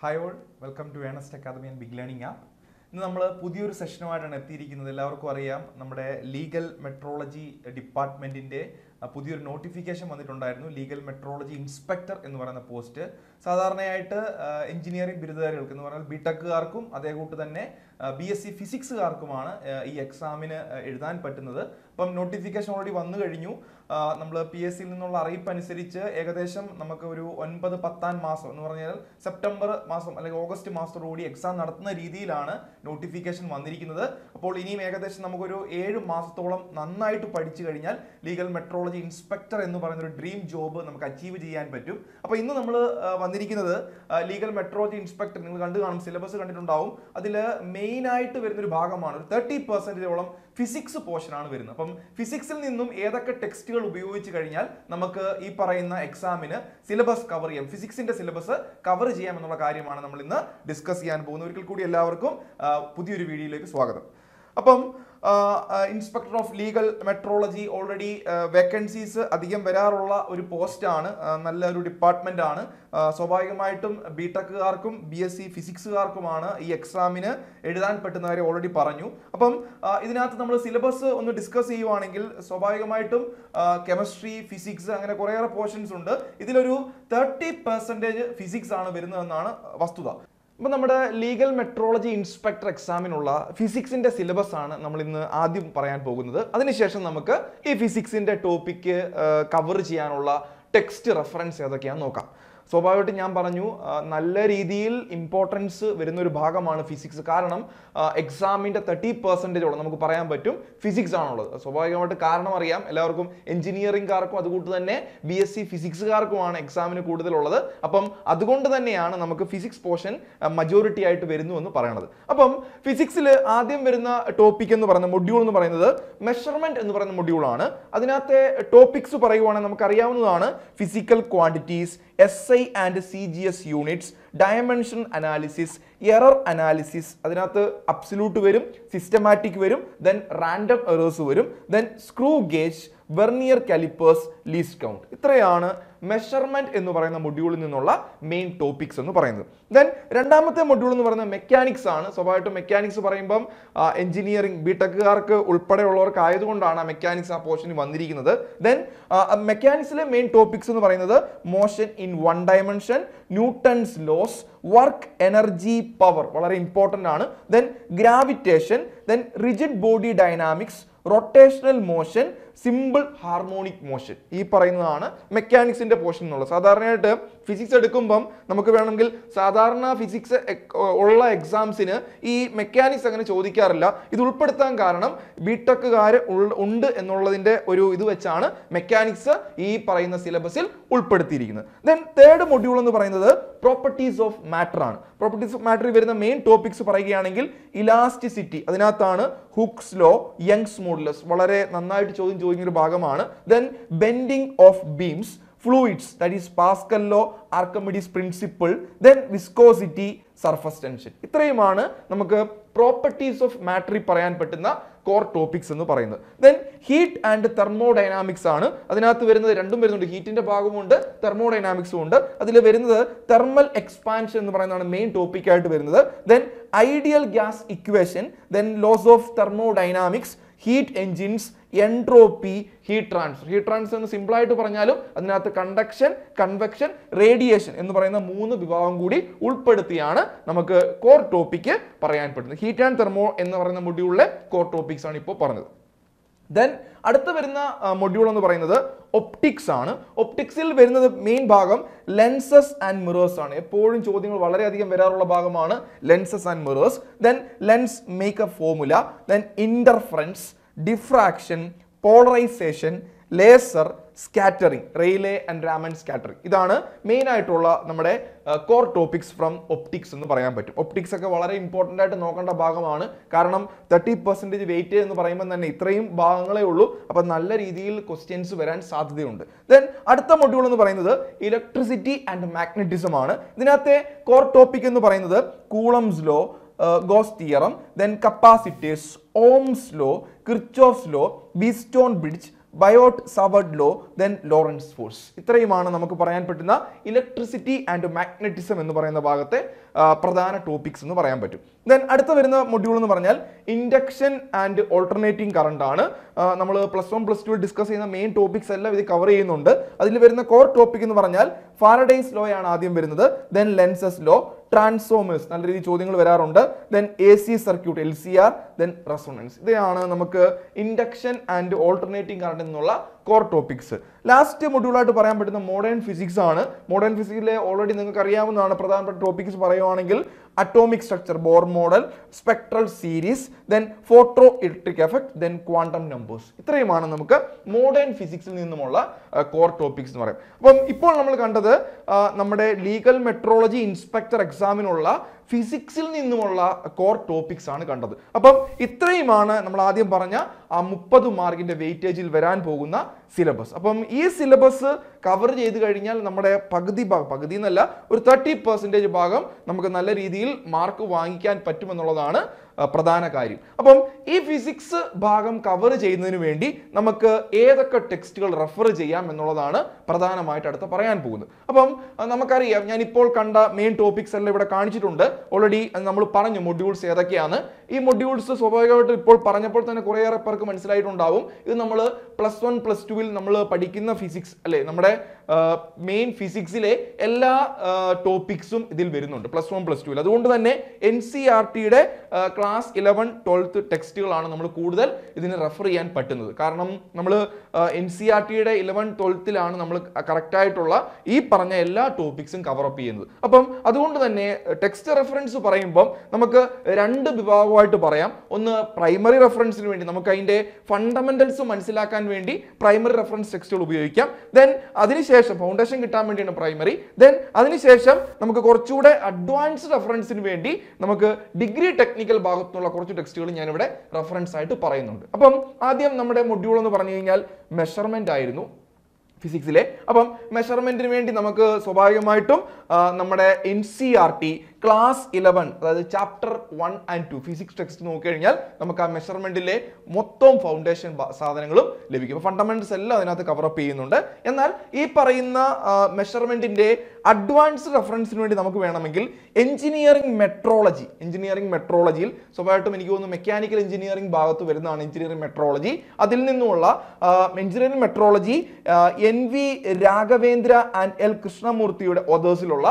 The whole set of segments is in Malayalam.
Hi all, welcome to Earnest Academy and Big Learning App. ഇന്ന് നമ്മൾ പുതിയൊരു സെഷനുമായിട്ടാണ് എത്തിയിരിക്കുന്നത്. എല്ലാവർക്കും അറിയാം, നമ്മുടെ ലീഗൽ മെട്രോളജി ഡിപ്പാർട്ട്മെന്റിന്റെ പുതിയൊരു നോട്ടിഫിക്കേഷൻ വന്നിട്ടുണ്ടായിരുന്നു. ലീഗൽ മെട്രോളജി ഇൻസ്പെക്ടർ എന്ന് പറയുന്ന പോസ്റ്റ് സാധാരണയായിട്ട് എഞ്ചിനീയറിംഗ് ബിരുദധാരികൾക്ക് എന്ന് പറഞ്ഞാൽ ബിടെക്കുകാർക്കും അതേകൂട്ട് തന്നെ BSc ഫിസിക്സുകാർക്കുമാണ് ഈ എക്സാമിന് എഴുതാൻ പറ്റുന്നത്. അപ്പം നോട്ടിഫിക്കേഷൻ ഓൾറെഡി വന്നു കഴിഞ്ഞു. നമ്മൾ PSCയിൽ നിന്നുള്ള അറിയിപ്പ് അനുസരിച്ച് ഏകദേശം നമുക്ക് ഒരു 9-10 മാസം എന്ന് പറഞ്ഞാൽ സെപ്റ്റംബർ മാസം അല്ലെങ്കിൽ ഓഗസ്റ്റ് മാസത്തോടുകൂടി എക്സാം നടത്തുന്ന രീതിയിലാണ് നോട്ടിഫിക്കേഷൻ വന്നിരിക്കുന്നത്. അപ്പോൾ ഇനിയും ഏകദേശം നമുക്കൊരു 7 മാസത്തോളം നന്നായിട്ട് പഠിച്ചു കഴിഞ്ഞാൽ ലീഗൽ മെട്രോളജി ഇൻസ്പെക്ടർ എന്ന് പറയുന്ന ഒരു ഡ്രീം ജോബ് നമുക്ക് അച്ചീവ് ചെയ്യാൻ പറ്റും. അപ്പോൾ ഇന്ന് നമ്മൾ വന്നിരിക്കുന്നത് ലീഗൽ മെട്രോളജി ഇൻസ്പെക്ടർ, നിങ്ങൾ കണ്ടു കാണും, സിലബസ് കണ്ടിട്ടുണ്ടാവും. അതിൽ മെയിൻ ആയിട്ട് വരുന്നൊരു ഭാഗമാണ്, ഒരു 30% ഫിസിക്സ് പോർഷൻ ആണ് വരുന്നത്. അപ്പം ഫിസിക്സിൽ നിന്നും ഏതൊക്കെ ടെക്സ്റ്റുകൾ ഉപയോഗിച്ച് കഴിഞ്ഞാൽ നമുക്ക് ഈ പറയുന്ന എക്സാമിന് സിലബസ് കവർ ചെയ്യാം, ഫിസിക്സിന്റെ സിലബസ് കവർ ചെയ്യാം എന്നുള്ള കാര്യമാണ് നമ്മൾ ഇന്ന് ഡിസ്കസ് ചെയ്യാൻ പോകുന്നത്. ഒരിക്കൽ കൂടി എല്ലാവർക്കും പുതിയൊരു വീഡിയോയിലേക്ക് സ്വാഗതം. അപ്പം inspector of legal metrology already vacancies അധികം വരാറുള്ള ഒരു പോസ്റ്റാണ്, നല്ലൊരു ഡിപ്പാർട്ട്മെന്റ് ആണ്. സ്വാഭാവികമായിട്ടും ബിടെക്കുകാർക്കും BSc ഫിസിക്സുകാർക്കുമാണ് ഈ എക്സാമിന് എഴുതാൻ പറ്റുന്ന കാര്യം ഓൾറെഡി പറഞ്ഞു. അപ്പം ഇതിനകത്ത് നമ്മൾ സിലബസ് ഒന്ന് ഡിസ്കസ് ചെയ്യുവാണെങ്കിൽ സ്വാഭാവികമായിട്ടും കെമിസ്ട്രി, ഫിസിക്സ്, അങ്ങനെ കുറേയേറെ പോർഷൻസ് ഉണ്ട്. ഇതിലൊരു 30% ഫിസിക്സ് ആണ് വരുന്നതെന്നാണ് വസ്തുത. ഇപ്പം നമ്മുടെ ലീഗൽ മെട്രോളജി ഇൻസ്പെക്ടർ എക്സാമിനുള്ള ഫിസിക്സിന്റെ സിലബസ് ആണ് നമ്മൾ ഇന്ന് ആദ്യം പറയാൻ പോകുന്നത്. അതിനുശേഷം നമുക്ക് ഈ ഫിസിക്സിന്റെ ടോപ്പിക്ക് കവർ ചെയ്യാനുള്ള ടെക്സ്റ്റ് റെഫറൻസ് ഏതൊക്കെയാണെന്ന് നോക്കാം. സ്വാഭാവികമായിട്ടും ഞാൻ പറഞ്ഞു, നല്ല രീതിയിൽ ഇമ്പോർട്ടൻസ് വരുന്ന ഒരു ഭാഗമാണ് ഫിസിക്സ്. കാരണം എക്സാമിന്റെ 30% നമുക്ക് പറയാൻ പറ്റും ഫിസിക്സ് ആണുള്ളത്. സ്വാഭാവികമായിട്ട് കാരണം അറിയാം എല്ലാവർക്കും, എഞ്ചിനീയറിംഗുകാർക്കും അതുകൊണ്ട് തന്നെ BSc ഫിസിക്സുകാർക്കുമാണ് എക്സാമിന് കൂടുതലുള്ളത്. അപ്പം അതുകൊണ്ട് തന്നെയാണ് നമുക്ക് ഫിസിക്സ് പോർഷൻ മജോറിറ്റി ആയിട്ട് വരുന്നു എന്ന് പറയുന്നത്. അപ്പം ഫിസിക്സിൽ ആദ്യം വരുന്ന ടോപ്പിക് എന്ന് പറയുന്ന മൊഡ്യൂൾ എന്ന് പറയുന്നത് മെഷർമെന്റ് എന്ന് പറയുന്ന മൊഡ്യൂളാണ്. അതിനകത്തെ ടോപ്പിക്സ് പറയുവാണെങ്കിൽ നമുക്കറിയാവുന്നതാണ്, physical quantities, SI and CGS units, dimension analysis, error analysis, അതിനകത്ത് അബ്സല്യൂട്ട് വരും, സിസ്റ്റമാറ്റിക് വരും, ദെൻ റാൻഡം എറേഴ്സ് വരും, then screw gauge, vernier callipers, least count. ഇത്രയാണ് മെഷർമെന്റ് എന്ന് പറയുന്ന മൊഡ്യൂളിൽ നിന്നുള്ള മെയിൻ ടോപ്പിക്സ് എന്ന് പറയുന്നത്. ദെൻ രണ്ടാമത്തെ മൊഡ്യൂൾ എന്ന് പറയുന്നത് മെക്കാനിക്സ് ആണ്. സ്വാഭാവികമായിട്ടും മെക്കാനിക്സ് പറയുമ്പം എഞ്ചിനീയറിംഗ് ബിടെക്കുകാർക്ക് ഉൾപ്പെടെയുള്ളവർക്ക് ആയതുകൊണ്ടാണ് മെക്കാനിക്സ് ആ പോർഷനിൽ വന്നിരിക്കുന്നത്. ദെൻ മെക്കാനിക്സിലെ മെയിൻ ടോപ്പിക്സ് എന്ന് പറയുന്നത് motion in 1 dimension, Newton's loss, work, energy, power, വളരെ ഇമ്പോർട്ടൻ്റ് ആണ്. Then gravitation, then rigid body dynamics, rotational motion, simple harmonic motion. ഈ പറയുന്നതാണ് മെക്കാനിക്സിന്റെ പോർഷൻ എന്നുള്ളത്. സാധാരണയായിട്ട് ഫിസിക്സ് എടുക്കുമ്പം നമുക്ക് വേണമെങ്കിൽ സാധാരണ ഫിസിക്സ് ഉള്ള എക്സാംസിന് ഈ മെക്കാനിക്സ് അങ്ങനെ ചോദിക്കാറില്ല. ഇത് ഉൾപ്പെടുത്താൻ കാരണം ബിടെക്കുകാർ ഉണ്ട് എന്നുള്ളതിന്റെ ഒരു ഇത് വെച്ചാണ് മെക്കാനിക്സ് ഈ പറയുന്ന സിലബസിൽ ഉൾപ്പെടുത്തിയിരിക്കുന്നത്. ദെൻ തേർഡ് മൊഡ്യൂൾ എന്ന് പറയുന്നത് പ്രോപ്പർട്ടീസ് ഓഫ് മാറ്റർ ആണ്. പ്രോപ്പർട്ടീസ് ഓഫ് മാറ്ററിൽ വരുന്ന മെയിൻ ടോപ്പിക്സ് പറയുകയാണെങ്കിൽ ഇലാസ്റ്റിസിറ്റി, അതിനകത്താണ് ഹുക്സ് ലോ, യങ്സ് മോഡുലസ്, വളരെ നന്നായിട്ട് ചോദ്യം ചോദിക്കുന്ന ഒരു ഭാഗമാണ്. Then bending of beams, fluids, that is Pascal law, Archimedes principle, then viscosity, surface tension. ഇത്രയുമാണ് നമുക്ക് പ്രോപ്പർട്ടീസ് ഓഫ് മാറ്ററിൽ പറയാൻ പറ്റുന്ന കോർ ടോപ്പിക്സ് എന്ന് പറയുന്നത്. ദെൻ ഹീറ്റ് ആൻഡ് തെർമോഡൈനാമിക്സ് ആണ്. അതിനകത്ത് വരുന്നത് രണ്ടും വരുന്നുണ്ട്, ഹീറ്റിന്റെ ഭാഗമുണ്ട്, തെർമോഡൈനാമിക്സും ഉണ്ട്. അതിൽ വരുന്നത് തെർമൽ എക്സ്പാൻഷൻ എന്ന് പറയുന്നതാണ് മെയിൻ ടോപ്പിക് ആയിട്ട് വരുന്നത്. Then ideal gas equation, then laws of thermodynamics, heat engines, entropy, heat transfer. Heat transfer എന്ന് സിമ്പിൾ ആയിട്ട് പറഞ്ഞാലും അതിനകത്ത് കണ്ടക്ഷൻ, കൺവെക്ഷൻ, റേഡിയേഷൻ എന്ന് പറയുന്ന 3 വിഭാഗം കൂടി ഉൾപ്പെടുത്തിയാണ് നമുക്ക് കോർ ടോപ്പിക്ക് പറയാൻ പറ്റുന്നത്. ഹീറ്റ് ആൻഡ് തെർമോ എന്ന് പറയുന്ന മൊഡ്യൂളിലെ കോർ ടോപ്പിക്സ് ആണ് ഇപ്പോൾ പറഞ്ഞത്. ദെൻ അടുത്ത വരുന്ന മൊഡ്യൂൾ എന്ന് പറയുന്നത് ഒപ്റ്റിക്സ് ആണ്. ഒപ്റ്റിക്സിൽ വരുന്നത് മെയിൻ ഭാഗം ലെൻസസ് ആൻഡ് മിറേഴ്സ് ആണ്. എപ്പോഴും ചോദ്യങ്ങൾ വളരെയധികം വരാറുള്ള ഭാഗമാണ് lenses and mirrors. Then lens makeup formula, then interference, diffraction, polarisation, laser, scattering, Rayleigh and Raman scattering. ഇതാണ് മെയിൻ ആയിട്ടുള്ള നമ്മുടെ കോർ ടോപ്പിക്സ് ഫ്രം ഒപ്റ്റിക്സ് എന്ന് പറയാൻ പറ്റും. ഒപ്റ്റിക്സ് ഒക്കെ വളരെ ഇമ്പോർട്ടൻ്റ് ആയിട്ട് നോക്കേണ്ട ഭാഗമാണ്. കാരണം 30% വെയിറ്റ് എന്ന് പറയുമ്പോൾ തന്നെ ഇത്രയും ഭാഗങ്ങളേ ഉള്ളൂ. അപ്പം നല്ല രീതിയിൽ ക്വസ്റ്റ്യൻസ് വരാൻ സാധ്യതയുണ്ട്. ദെൻ അടുത്ത മൊഡ്യൂൾ എന്ന് പറയുന്നത് ഇലക്ട്രിസിറ്റി ആൻഡ് മാഗ്നറ്റിസം ആണ്. ഇതിനകത്തെ കോർ ടോപ്പിക് എന്ന് പറയുന്നത് Coulomb's law, Gauss theorem, then capacitors, Ohm's law, Kirchhoff's law, Wheatstone bridge, Biot Savart law, then Lorentz force. ഇത്രയുമാണ് നമുക്ക് പറയാൻ പറ്റുന്ന ഇലക്ട്രിസിറ്റി ആൻഡ് മാഗ്നറ്റിസം എന്ന് പറയുന്ന ഭാഗത്തെ പ്രധാന ടോപ്പിക്സ് എന്ന് പറയാൻ പറ്റും. ദെൻ അടുത്ത വരുന്ന മൊഡ്യൂൾ എന്ന് പറഞ്ഞാൽ ഇൻഡക്ഷൻ ആൻഡ് ഓൾട്ടർനേറ്റിംഗ് കറണ്ട് ആണ്. നമ്മൾ +1 +2 ഡിസ്കസ് ചെയ്യുന്ന മെയിൻ ടോപ്പിക്സ് എല്ലാം ഇത് കവർ ചെയ്യുന്നുണ്ട്. അതിൽ വരുന്ന കോർ ടോപ്പിക് എന്ന് പറഞ്ഞാൽ ഫാരഡേസ് ലോ ആണ് ആദ്യം വരുന്നത്, ദെൻ ലെൻസസ് ലോ, ട്രാൻസ്ഫോമേഴ്സ്, നല്ല രീതിയിൽ ചോദ്യങ്ങൾ വരാറുണ്ട്, then AC circuit LCR, then resonance. ഇതാണ് നമുക്ക് ഇൻഡക്ഷൻ ആൻഡ് ഓൾട്ടർനേറ്റിംഗ് കറണ്ട് എന്നുള്ള കോർ ടോപ്പിക്സ്. ലാസ്റ്റ് മൊഡ്യൂളായിട്ട് പറയാൻ പറ്റുന്ന മോഡേൺ ഫിസിക്സ് ആണ്. മോഡേൺ ഫിസിക്സിലെ ഓൾറെഡി നിങ്ങൾക്ക് അറിയാവുന്നതാണ് പ്രധാനപ്പെട്ട ടോപ്പിക്സ് പറയുവാണെങ്കിൽ atomic structure, Bohr model, spectral series, then photo electric effect, then quantum numbers. ഇത്രയുമാണ് നമുക്ക് മോഡേൺ ഫിസിക്സിൽ നിന്നുമുള്ള കോർ ടോപ്പിക്സ് എന്ന് പറയും. അപ്പം ഇപ്പോൾ നമ്മൾ കണ്ടത് നമ്മുടെ ലീഗൽ മെട്രോളജി ഇൻസ്പെക്ടർ എക്സാമിനുള്ള ഫിസിക്സിൽ നിന്നുമുള്ള കോർ ടോപ്പിക്സ് ആണ് കണ്ടത്. അപ്പം ഇത്രയുമാണ് നമ്മൾ ആദ്യം പറഞ്ഞ ആ 30 മാർക്കിന്റെ വെയിറ്റേജിൽ വരാൻ പോകുന്ന സിലബസ്. അപ്പം ഈ സിലബസ് കവർ ചെയ്ത് കഴിഞ്ഞാൽ നമ്മുടെ പകുതി എന്നല്ല, ഒരു 30% ഭാഗം നമുക്ക് നല്ല രീതിയിൽ മാർക്ക് വാങ്ങിക്കാൻ പറ്റുമെന്നുള്ളതാണ് പ്രധാന കാര്യം. അപ്പം ഈ ഫിസിക്സ് ഭാഗം കവർ ചെയ്യുന്നതിന് വേണ്ടി നമുക്ക് ഏതൊക്കെ ടെക്സ്റ്റുകൾ റെഫർ ചെയ്യാം എന്നുള്ളതാണ് പ്രധാനമായിട്ട് അടുത്ത് പറയാൻ പോകുന്നത്. അപ്പം നമുക്കറിയാം, ഞാൻ ഇപ്പോൾ കണ്ട മെയിൻ ടോപ്പിക്സ് എല്ലാം ഇവിടെ കാണിച്ചിട്ടുണ്ട്. ഓൾറെഡി നമ്മൾ പറഞ്ഞു മൊഡ്യൂൾസ് ഏതൊക്കെയാണ്. ഈ മൊഡ്യൂൾസ് സ്വാഭാവികമായിട്ടും ഇപ്പോൾ പറഞ്ഞപ്പോൾ തന്നെ കുറേയേറെ പേർക്ക് മനസ്സിലായിട്ടുണ്ടാവും. ഇത് നമ്മൾ +1 +2 നമ്മൾ പഠിക്കുന്ന ഫിസിക്സ് അല്ലെ, നമ്മുടെ മെയിൻ ഫിസിക്സിലെ എല്ലാ ടോപ്പിക്സും ഇതിൽ വരുന്നുണ്ട് +1 +2. അതുകൊണ്ട് തന്നെ NCERTയുടെ ക്ലാസ് 11, 12 ടെക്സ്റ്റുകളാണ് നമ്മൾ കൂടുതൽ ഇതിന് റെഫർ ചെയ്യാൻ പറ്റുന്നത്. കാരണം നമ്മൾ NCERTയുടെ 11, 12ലാണ് നമ്മൾ കറക്റ്റ് ആയിട്ടുള്ള ഈ പറഞ്ഞ എല്ലാ ടോപ്പിക്സും കവർ അപ്പ് ചെയ്യുന്നത്. അപ്പം അതുകൊണ്ട് തന്നെ ടെക്സ്റ്റ് റെഫറൻസ് പറയുമ്പോൾ നമുക്ക് 2 വിഭാഗമായിട്ട് പറയാം. ഒന്ന് പ്രൈമറി റെഫറൻസിന് വേണ്ടി നമുക്ക് അതിന്റെ ഫണ്ടമെന്റൽസ് മനസ്സിലാക്കാൻ വേണ്ടി പ്രൈമറി റെഫറൻസ് ടെക്സ്റ്റുകൾ ഉപയോഗിക്കാം. ദെൻ അതിനുശേഷം ഫൗണ്ടേഷൻ കിട്ടാൻ വേണ്ടിയാണ് പ്രൈമറി. ദെൻ അതിനുശേഷം നമുക്ക് കുറച്ചുകൂടെ അഡ്വാൻസ്ഡ് റെഫറൻസിന് വേണ്ടി നമുക്ക് ഡിഗ്രി ടെക്നിക്കൽ ഭാഗത്തുള്ള കുറച്ച് ടെക്സ്റ്റുകൾ ഞാനിവിടെ റെഫറൻസ് ആയിട്ട് പറയുന്നുണ്ട്. അപ്പം ആദ്യം നമ്മുടെ മൊഡ്യൂൾ എന്ന് പറഞ്ഞു കഴിഞ്ഞാൽ മെഷർമെന്റ് ആയിരുന്നു ഫിസിക്സിലെ. അപ്പം മെഷർമെന്റിന് വേണ്ടി നമുക്ക് സ്വാഭാവികമായിട്ടും നമ്മുടെ NCERT ക്ലാസ് 11, അതായത് ചാപ്റ്റർ 1 and 2 ഫിസിക്സ് ടെക്സ്റ്റ് നോക്കിക്കഴിഞ്ഞാൽ നമുക്ക് ആ മെഷർമെന്റിലെ മൊത്തം ഫൗണ്ടേഷൻ സാധനങ്ങളും ലഭിക്കും. ഫണ്ടമെന്റൽസ് എല്ലാം അതിനകത്ത് കവർ അപ്പ് ചെയ്യുന്നുണ്ട്. എന്നാൽ ഈ പറയുന്ന മെഷർമെന്റിന്റെ അഡ്വാൻസ്ഡ് റെഫറൻസിന് വേണ്ടി നമുക്ക് വേണമെങ്കിൽ എഞ്ചിനീയറിംഗ് മെട്രോളജിയിൽ സ്വാഭാവികമായിട്ടും എനിക്ക് തോന്നുന്നു മെക്കാനിക്കൽ എഞ്ചിനീയറിംഗ് ഭാഗത്ത് വരുന്നതാണ് എഞ്ചിനീയറിംഗ് മെട്രോളജി. അതിൽ നിന്നുമുള്ള engineering metrology NV Raghavendra and L കൃഷ്ണമൂർത്തിയുടെ ഓതേഴ്സിലുള്ള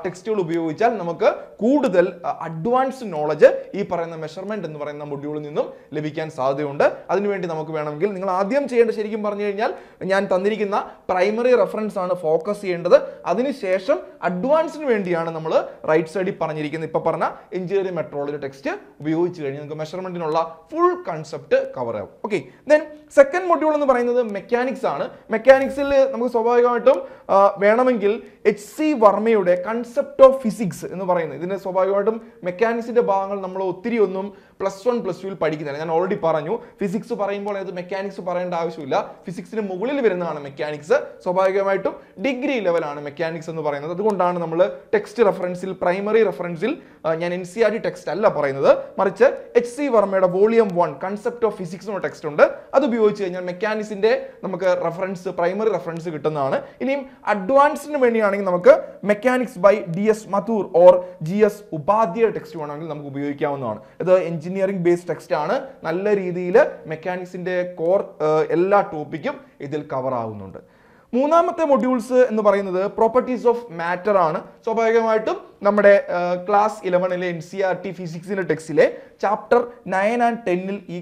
ടെക്സ്റ്റുകൾ ഉപയോഗിച്ചാൽ നമുക്ക് കൂടുതൽ അഡ്വാൻസ്ഡ് നോളജ് ഈ പറയുന്ന മെഷർമെന്റ് എന്ന് പറയുന്ന മൊഡ്യൂളിൽ നിന്നും ലഭിക്കാൻ സാധ്യതയുണ്ട്. അതിനുവേണ്ടി നമുക്ക് വേണമെങ്കിൽ നിങ്ങൾ ആദ്യം ചെയ്യേണ്ട, ശരിക്കും പറഞ്ഞു കഴിഞ്ഞാൽ ഞാൻ തന്നിരിക്കുന്ന പ്രൈമറി റെഫറൻസ് ആണ് ഫോക്കസ് ചെയ്യേണ്ടത്. അതിനുശേഷം അഡ്വാൻസിന് വേണ്ടിയാണ് നമ്മൾ റൈറ്റ് സൈഡിൽ പറഞ്ഞിരിക്കുന്നത് ഇപ്പൊ പറഞ്ഞ എഞ്ചിനീയറിംഗ് മെട്രോളജി ടെക്സ്റ്റ് ഉപയോഗിച്ച് കഴിഞ്ഞാൽ നിങ്ങൾക്ക് മെഷർമെന്റിനുള്ള ഫുൾ കൺസെപ്റ്റ് കവർ ആവും. ഓക്കെ, ദെൻ സെക്കൻഡ് മൊഡ്യൂൾ എന്ന് പറയുന്നത് മെക്കാനിക്സ് ആണ്. മെക്കാനിക്സിൽ നമുക്ക് സ്വാഭാവികമായിട്ടും വേണമെങ്കിൽ HC വർമ്മയുടെ കൺസെപ്റ്റ് ഓഫ് ഫിസിക്സ് എന്ന് പറയുന്നത്, ഇതിന് സ്വാഭാവികമായിട്ടും മെക്കാനിക്സിന്റെ ഭാഗങ്ങൾ നമ്മൾ ഒത്തിരി ഒന്നും +1 +2 പഠിക്കുന്നില്ല. ഞാൻ ഓൾറെഡി പറഞ്ഞു ഫിസിക്സ് പറയുമ്പോൾ അത് മെക്കാനിക്സ് പറയേണ്ട ആവശ്യമില്ല. ഫിസിക്സിന് മുകളിൽ വരുന്നതാണ് മെക്കാനിക്സ്. സ്വാഭാവികമായിട്ടും ഡിഗ്രി ലെവലാണ് മെക്കാനിക്സ് എന്ന് പറയുന്നത്. അതുകൊണ്ടാണ് നമ്മൾ ടെക്സ്റ്റ് റെഫറൻസിൽ, പ്രൈമറി റെഫറൻസിൽ ഞാൻ NCERT ടെക്സ്റ്റ് അല്ല പറയുന്നത്, മറിച്ച് HC വർമ്മയുടെ വോളിയം 1 കൺസെപ്റ്റ് ഓഫ് ഫിസിക്സ് എന്ന ടെക്സ്റ്റ് ഉണ്ട്. അത് ഉപയോഗിച്ച് കഴിഞ്ഞാൽ മെക്കാനിക്സിന്റെ നമുക്ക് റെഫറൻസ്, പ്രൈമറി റെഫറൻസ് കിട്ടുന്നതാണ്. ഇനിയും അഡ്വാൻസിന് വേണ്ടിയാണെങ്കിൽ നമുക്ക് mechanics by DS Mathur or GS Upadhyaya text വേണമെങ്കിൽ നമുക്ക് ഉപയോഗിക്കാവുന്നതാണ്. ഇത് എഞ്ചിനീയറിംഗ് ബേസ്ഡ് ടെക്സ്റ്റ് ആണ്. നല്ല രീതിയിൽ മെക്കാനിക്സിന്റെ കോർ എല്ലാ ടോപ്പിക്കും ഇതിൽ കവർ ആവുന്നുണ്ട്. മൂന്നാമത്തെ മൊഡ്യൂൾസ് എന്ന് പറയുന്നത് പ്രോപ്പർട്ടീസ് ഓഫ് മാറ്റർ ആണ്. സ്വാഭാവികമായിട്ടും നമ്മുടെ ക്ലാസ് 11ലെ NCERT ഫിസിക്സിന്റെ ടെക്സ്റ്റിലെ ചാപ്റ്റർ 9 and 10ൽ ഈ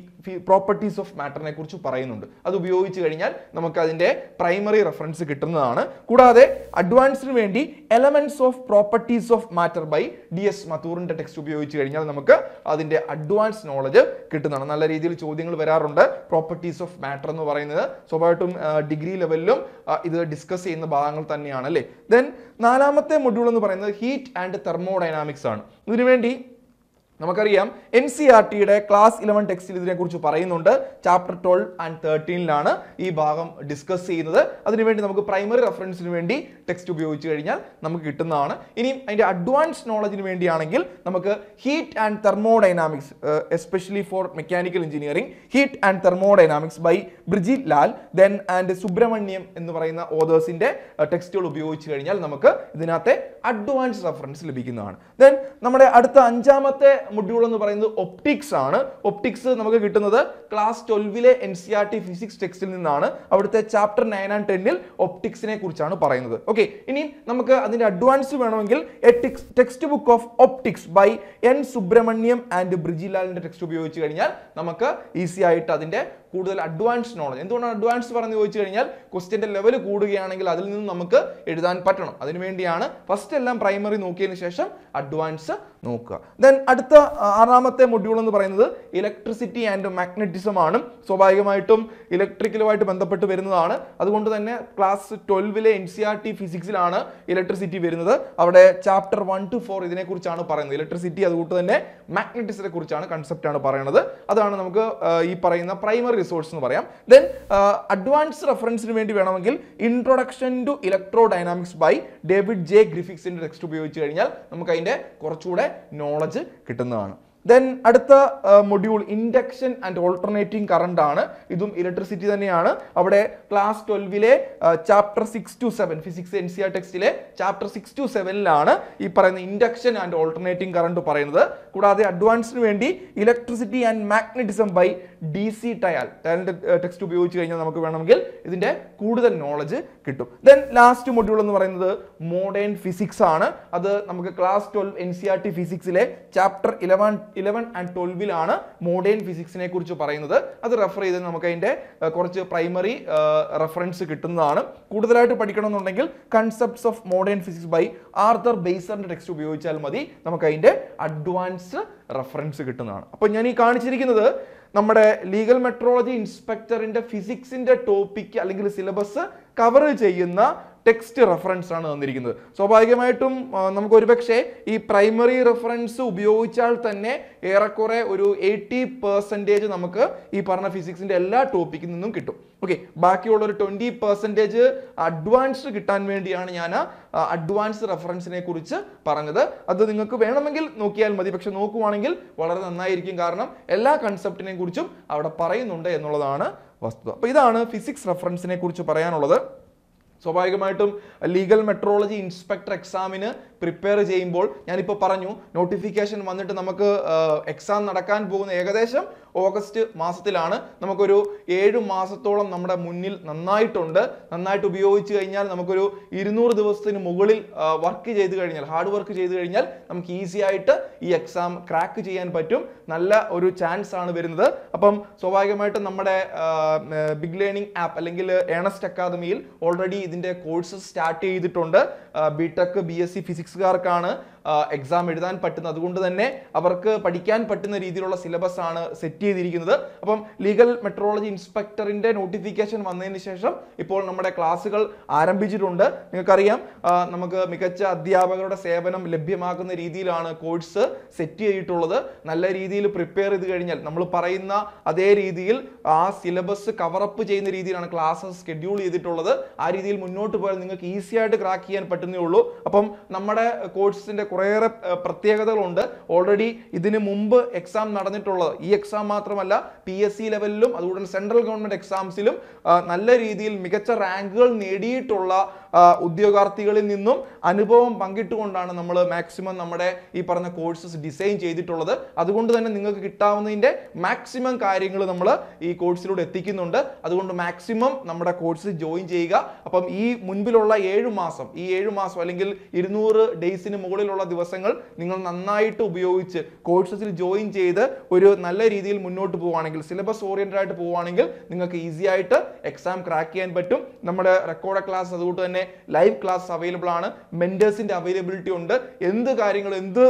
പ്രോപ്പർട്ടീസ് ഓഫ് മാറ്ററിനെ കുറിച്ച് പറയുന്നുണ്ട്. അത് ഉപയോഗിച്ച് കഴിഞ്ഞാൽ നമുക്ക് അതിന്റെ പ്രൈമറി റെഫറൻസ് കിട്ടുന്നതാണ്. കൂടാതെ അഡ്വാൻസിന് വേണ്ടി elements of properties of matter by DS മഥൂറിന്റെ ടെക്സ്റ്റ് ഉപയോഗിച്ച് കഴിഞ്ഞാൽ നമുക്ക് അതിന്റെ അഡ്വാൻസ് നോളജ് കിട്ടുന്നതാണ്. നല്ല രീതിയിൽ ചോദ്യങ്ങൾ വരാറുണ്ട്. പ്രോപ്പർട്ടീസ് ഓഫ് മാറ്റർ എന്ന് പറയുന്നത് സ്വാഭാവികമായിട്ടും ഡിഗ്രി ലെവലിലും ഇത് ഡിസ്കസ് ചെയ്യുന്ന ഭാഗങ്ങൾ തന്നെയാണ് അല്ലേ. ദെൻ നാലാമത്തെ മൊഡ്യൂൾ എന്ന് പറയുന്നത് ഹീറ്റ് ആൻഡ് തെർമോഡൈനാമിക്സ് ആണ്. ഇതിനുവേണ്ടി നമുക്കറിയാം NCERTയുടെ ക്ലാസ് 11 ടെക്സ്റ്റിൽ ഇതിനെക്കുറിച്ച് പറയുന്നുണ്ട്. ചാപ്റ്റർ 12 and 13 ഈ ഭാഗം ഡിസ്കസ് ചെയ്യുന്നത്. അതിനുവേണ്ടി നമുക്ക് പ്രൈമറി റെഫറൻസിന് വേണ്ടി ടെക്സ്റ്റ് ഉപയോഗിച്ച് കഴിഞ്ഞാൽ നമുക്ക് കിട്ടുന്നതാണ്. ഇനിയും അതിന്റെ അഡ്വാൻസ് നോളജിന് വേണ്ടിയാണെങ്കിൽ നമുക്ക് heat and thermodynamics, especially for mechanical engineering, heat and thermodynamics by Brij Lal then and Subrahmanyam എന്ന് പറയുന്ന ഓതേഴ്സിന്റെ ടെക്സ്റ്റുകൾ ഉപയോഗിച്ച് കഴിഞ്ഞാൽ നമുക്ക് ഇതിനകത്തെ അഡ്വാൻസ് റെഫറൻസ് ലഭിക്കുന്നതാണ്. ദെൻ നമ്മുടെ അടുത്ത 5ാമത്തെ മൊഡ്യൂൾ എന്ന് പറയുന്നത് ഒപ്റ്റിക്സ് ആണ്. ഒപ്റ്റിക്സ് നമുക്ക് കിട്ടുന്നത് ക്ലാസ് 12 NCERT ഫിസിക്സ് ടെക്സ്റ്റിൽ നിന്നാണ്. അവിടുത്തെ ചാപ്റ്റർ 9 and 10 ഒപ്റ്റിക്സിനെ കുറിച്ചാണ് പറയുന്നത്. ഓക്കെ, ഇനി നമുക്ക് അതിന്റെ അഡ്വാൻസ് വേണമെങ്കിൽ text book of optics by N Subrahmanyam and ബ്രിജിലാലിന്റെ ടെക്സ്റ്റ് ഉപയോഗിച്ച് കഴിഞ്ഞാൽ നമുക്ക് ഈസി ആയിട്ട് അതിന്റെ കൂടുതൽ അഡ്വാൻസ് നോളജ്. എന്തുകൊണ്ടാണ് അഡ്വാൻസ് പറഞ്ഞു ചോദിച്ചു കഴിഞ്ഞാൽ ക്വസ്റ്റ്യന്റെ ലെവൽ കൂടുകയാണെങ്കിൽ അതിൽ നിന്ന് നമുക്ക് എഴുതാൻ പറ്റണം. അതിനുവേണ്ടിയാണ് ഫസ്റ്റ് എല്ലാം പ്രൈമറി നോക്കിയതിന് ശേഷം അഡ്വാൻസ് നോക്കുക. ദെൻ അടുത്ത 6ാമത്തെ മൊഡ്യൂൾ എന്ന് പറയുന്നത് ഇലക്ട്രിസിറ്റി ആൻഡ് മാഗ്നറ്റിസം ആണ്. സ്വാഭാവികമായിട്ടും ഇലക്ട്രിക്കലുമായിട്ട് ബന്ധപ്പെട്ട് വരുന്നതാണ്. അതുകൊണ്ട് തന്നെ ക്ലാസ് 12 NCERT ഫിസിക്സിലാണ് ഇലക്ട്രിസിറ്റി വരുന്നത്. അവിടെ ചാപ്റ്റർ 1 to 4 ഇതിനെക്കുറിച്ചാണ് പറയുന്നത്. ഇലക്ട്രിസിറ്റി അതുകൊണ്ട് തന്നെ മാഗ്നറ്റിസത്തെ കുറിച്ചാണ് കൺസെപ്റ്റ് ആണ് പറയുന്നത്. അതാണ് നമുക്ക് ഈ പറയുന്ന പ്രൈമറി റിസോഴ്സ് എന്ന് പറയാം. ദെൻ അഡ്വാൻസ് റെഫറൻസിന് വേണ്ടി വേണമെങ്കിൽ introduction to electro dynamics by David J ഗ്രിഫിക്സിന്റെ ടെക്സ്റ്റ് ഉപയോഗിച്ച് കഴിഞ്ഞാൽ നമുക്ക് അതിന്റെ കുറച്ചുകൂടെ നോളജ് കിട്ടുന്നതാണ്. ദെൻ അടുത്ത module induction and alternating current ആണ്. ഇതും ഇലക്ട്രിസിറ്റി തന്നെയാണ്. അവിടെ class 12 chapter 6 to 7 physics NCERT ടെക്സ്റ്റിലെ ചാപ്റ്റർ 6 to 7 ഈ പറയുന്ന ഇൻഡക്ഷൻ ആൻഡ് ഓൾട്ടർനേറ്റിംഗ് കറണ്ട് പറയുന്നത്. കൂടാതെ അഡ്വാൻസിന് വേണ്ടി electricity and magnetism by DC Tayal text ഉപയോഗിച്ച് കഴിഞ്ഞാൽ നമുക്ക് വേണമെങ്കിൽ ഇതിന്റെ കൂടുതൽ നോളജ് കിട്ടും. ദെൻ ലാസ്റ്റ് മൊഡ്യൂൾ എന്ന് പറയുന്നത് മോഡേൺ ഫിസിക്സ് ആണ്. അത് നമുക്ക് ക്ലാസ് 12 NCERT ഫിസിക്സിലെ ചാപ്റ്റർ 11 and 12 മോഡേൺ ഫിസിക്സിനെ കുറിച്ച് പറയുന്നത്. അത് റെഫർ ചെയ്ത് നമുക്ക് അതിന്റെ കുറച്ച് പ്രൈമറി റെഫറൻസ് കിട്ടുന്നതാണ്. കൂടുതലായിട്ട് പഠിക്കണമെന്നുണ്ടെങ്കിൽ concepts of modern physics by Arthur ബേസറിന്റെ ടെക്സ്റ്റ് ഉപയോഗിച്ചാൽ മതി. നമുക്ക് അതിന്റെ അഡ്വാൻസ് റെഫറൻസ് കിട്ടുന്നതാണ്. അപ്പോൾ ഞാൻ ഈ കാണിച്ചിരിക്കുന്നത് നമ്മുടെ ലീഗൽ മെട്രോളജി ഇൻസ്പെക്ടറിന്റെ ഫിസിക്സിന്റെ ടോപ്പിക് അല്ലെങ്കിൽ സിലബസ് കവർ ചെയ്യുന്ന ടെക്സ്റ്റ് റെഫറൻസ് ആണ് തന്നിരിക്കുന്നത്. സ്വാഭാവികമായിട്ടും നമുക്ക് ഒരുപക്ഷെ ഈ പ്രൈമറി റെഫറൻസ് ഉപയോഗിച്ചാൽ തന്നെ ഏറെക്കുറെ ഒരു 80% നമുക്ക് ഈ പറഞ്ഞ ഫിസിക്സിന്റെ എല്ലാ ടോപ്പിക്കിൽ നിന്നും കിട്ടും. ഓക്കെ, ബാക്കിയുള്ള ഒരു 20% അഡ്വാൻസ്ഡ് കിട്ടാൻ വേണ്ടിയാണ് ഞാൻ അഡ്വാൻസ് റെഫറൻസിനെ കുറിച്ച് പറഞ്ഞത്. അത് നിങ്ങൾക്ക് വേണമെങ്കിൽ നോക്കിയാൽ മതി, പക്ഷെ നോക്കുവാണെങ്കിൽ വളരെ നന്നായിരിക്കും. കാരണം എല്ലാ കൺസെപ്റ്റിനെ കുറിച്ചും അവിടെ പറയുന്നുണ്ട് എന്നുള്ളതാണ് വസ്തുത. അപ്പോൾ ഇതാണ് ഫിസിക്സ് റെഫറൻസിനെ കുറിച്ച് പറയാനുള്ളത്. സ്വാഭാവികമായിട്ടും ലീഗൽ മെട്രോളജി ഇൻസ്പെക്ടർ എക്സാമിന് പ്രിപ്പയർ ചെയ്യുമ്പോൾ ഞാനിപ്പോൾ പറഞ്ഞു നോട്ടിഫിക്കേഷൻ വന്നിട്ട് നമുക്ക് എക്സാം നടക്കാൻ പോകുന്ന ഏകദേശം ഓഗസ്റ്റ് മാസത്തിലാണ്. നമുക്കൊരു 7 മാസത്തോളം നമ്മുടെ മുന്നിൽ നന്നായിട്ട് ഉപയോഗിച്ച് കഴിഞ്ഞാൽ നമുക്കൊരു 200 ദിവസത്തിന് മുകളിൽ വർക്ക് ചെയ്ത് കഴിഞ്ഞാൽ, ഹാർഡ് വർക്ക് ചെയ്ത് കഴിഞ്ഞാൽ നമുക്ക് ഈസി ആയിട്ട് ഈ എക്സാം ക്രാക്ക് ചെയ്യാൻ പറ്റും. നല്ല ഒരു ചാൻസ് ആണ് വരുന്നത്. അപ്പം സ്വാഭാവികമായിട്ടും നമ്മുടെ ബിഗ് ലേണിംഗ് ആപ്പ് അല്ലെങ്കിൽ ഏണസ്റ്റ് അക്കാദമിയിൽ ഓൾറെഡി ഇതിന്റെ കോഴ്സസ് സ്റ്റാർട്ട് ചെയ്തിട്ടുണ്ട്. ബിടെക് BSc ഫിസിക്സുകാർക്കാണ് എക്സാം എഴുതാൻ പറ്റുന്നത്. അതുകൊണ്ട് തന്നെ അവർക്ക് പഠിക്കാൻ പറ്റുന്ന രീതിയിലുള്ള സിലബസ് ആണ് സെറ്റ് ചെയ്തിരിക്കുന്നത്. അപ്പം ലീഗൽ മെട്രോളജി ഇൻസ്പെക്ടറിന്റെ നോട്ടിഫിക്കേഷൻ വന്നതിന് ശേഷം ഇപ്പോൾ നമ്മുടെ ക്ലാസ്സുകൾ ആരംഭിച്ചിട്ടുണ്ട്. നിങ്ങൾക്കറിയാം നമുക്ക് മികച്ച അധ്യാപകരുടെ സേവനം ലഭ്യമാക്കുന്ന രീതിയിലാണ് കോഴ്സ് സെറ്റ് ചെയ്തിട്ടുള്ളത്. നല്ല രീതിയിൽ പ്രിപ്പയർ ചെയ്ത് കഴിഞ്ഞാൽ നമ്മൾ പറയുന്ന അതേ രീതിയിൽ ആ സിലബസ് കവറപ്പ് ചെയ്യുന്ന രീതിയിലാണ് ക്ലാസ്സസ് ഷെഡ്യൂൾ ചെയ്തിട്ടുള്ളത്. ആ രീതിയിൽ മുന്നോട്ട് പോയാൽ നിങ്ങൾക്ക് ഈസി ആയിട്ട് ക്രാക്ക് ചെയ്യാൻ പറ്റുന്നേ ഉള്ളൂ. അപ്പം നമ്മുടെ കോഴ്സിന്റെ കുറേയേറെ പ്രത്യേകതകളുണ്ട്. ഓൾറെഡി ഇതിനു മുമ്പ് എക്സാം നടന്നിട്ടുള്ളത്. ഈ എക്സാം മാത്രമല്ല PSC ലെവലിലും അതുകൊണ്ട് സെൻട്രൽ ഗവൺമെന്റ് എക്സാംസിലും നല്ല രീതിയിൽ മികച്ച റാങ്കുകൾ നേടിയിട്ടുള്ള ഉദ്യോഗാർത്ഥികളിൽ നിന്നും അനുഭവം പങ്കിട്ടുകൊണ്ടാണ് നമ്മൾ മാക്സിമം നമ്മുടെ ഈ പറഞ്ഞ കോഴ്സസ് ഡിസൈൻ ചെയ്തിട്ടുള്ളത്. അതുകൊണ്ട് തന്നെ നിങ്ങൾക്ക് കിട്ടാവുന്നതിന്റെ മാക്സിമം കാര്യങ്ങൾ നമ്മൾ ഈ കോഴ്സിലൂടെ എത്തിക്കുന്നുണ്ട്. അതുകൊണ്ട് മാക്സിമം നമ്മുടെ കോഴ്സ് ജോയിൻ ചെയ്യുക. അപ്പം ഈ മുൻപിലുള്ള 7 മാസം അല്ലെങ്കിൽ 200 ഡേയ്സിന് മുകളിലുള്ള ദിവസങ്ങൾ നിങ്ങൾ നന്നായിട്ട് ഉപയോഗിച്ച് കോഴ്സസിൽ ജോയിൻ ചെയ്ത് ഒരു നല്ല രീതിയിൽ മുന്നോട്ട് പോവുകയാണെങ്കിൽ, സിലബസ് ഓറിയന്റഡ് ആയിട്ട് പോവുകയാണെങ്കിൽ നിങ്ങൾക്ക് ഈസി ആയിട്ട് എക്സാം ക്രാക്ക് ചെയ്യാൻ പറ്റും. നമ്മുടെ റെക്കോർഡ് ക്ലാസ് അതുകൊണ്ട് തന്നെ ലൈവ് ക്ലാസ് അവൈലബിൾ ആണ്. മെന്റേഴ്സിന്റെ അവൈലബിലിറ്റി ഉണ്ട്. എന്ത് കാര്യങ്ങൾ, എന്ത്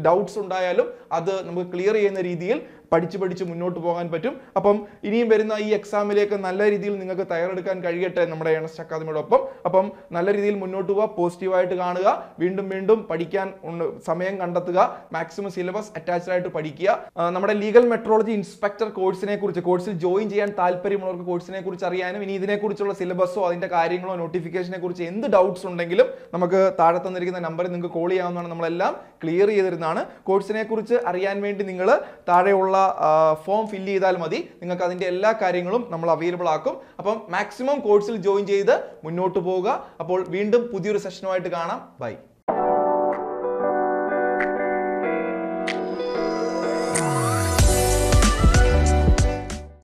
ഡൗട്ട്സ് ഉണ്ടായാലും അത് നമുക്ക് ക്ലിയർ ചെയ്യുന്ന രീതിയിൽ പഠിച്ച് മുന്നോട്ട് പോകാൻ പറ്റും. അപ്പം ഇനിയും വരുന്ന ഈ എക്സാമിലേക്ക് നല്ല രീതിയിൽ നിങ്ങൾക്ക് തയ്യാറെടുക്കാൻ കഴിയട്ടെ നമ്മുടെ ഏണസ്റ്റ് അക്കാദമിയോടൊപ്പം. അപ്പം നല്ല രീതിയിൽ മുന്നോട്ട് പോവുക, പോസിറ്റീവായിട്ട് കാണുക, വീണ്ടും പഠിക്കാൻ സമയം കണ്ടെത്തുക, മാക്സിമം സിലബസ് അറ്റാച്ച്ഡ് ആയിട്ട് പഠിക്കുക. നമ്മുടെ ലീഗൽ മെട്രോളജി ഇൻസ്പെക്ടർ കോഴ്സിനെ കുറിച്ച്, കോഴ്സിൽ ജോയിൻ ചെയ്യാൻ താല്പര്യമുള്ളവർക്ക് കോഴ്സിനെ കുറിച്ച് അറിയാനും ഇനി ഇതിനെക്കുറിച്ചുള്ള സിലബസോ അതിന്റെ കാര്യങ്ങളോ നോട്ടിഫിക്കേഷനെ കുറിച്ച് എന്ത് ഡൗട്ട്സ് ഉണ്ടെങ്കിലും നമുക്ക് താഴെ തന്നിരിക്കുന്ന നമ്പറിൽ നിങ്ങൾക്ക് കോൾ ചെയ്യാവുന്നതാണ്. നമ്മളെല്ലാം ക്ലിയർ ചെയ്തിരുന്നതാണ്. കോഴ്സിനെ കുറിച്ച് അറിയാൻ വേണ്ടി നിങ്ങൾ താഴെയുള്ള ഫോം ഫില്ല് ചെയ്താൽ മതി. നിങ്ങൾക്ക് അതിന്റെ എല്ലാ കാര്യങ്ങളും നമ്മൾ അവൈലബിൾ ആക്കും. അപ്പം മാക്സിമം കോഴ്സിൽ ജോയിൻ ചെയ്ത് മുന്നോട്ട് പോവുക. അപ്പോൾ വീണ്ടും പുതിയൊരു സെഷനുമായിട്ട് കാണാം. ബൈ.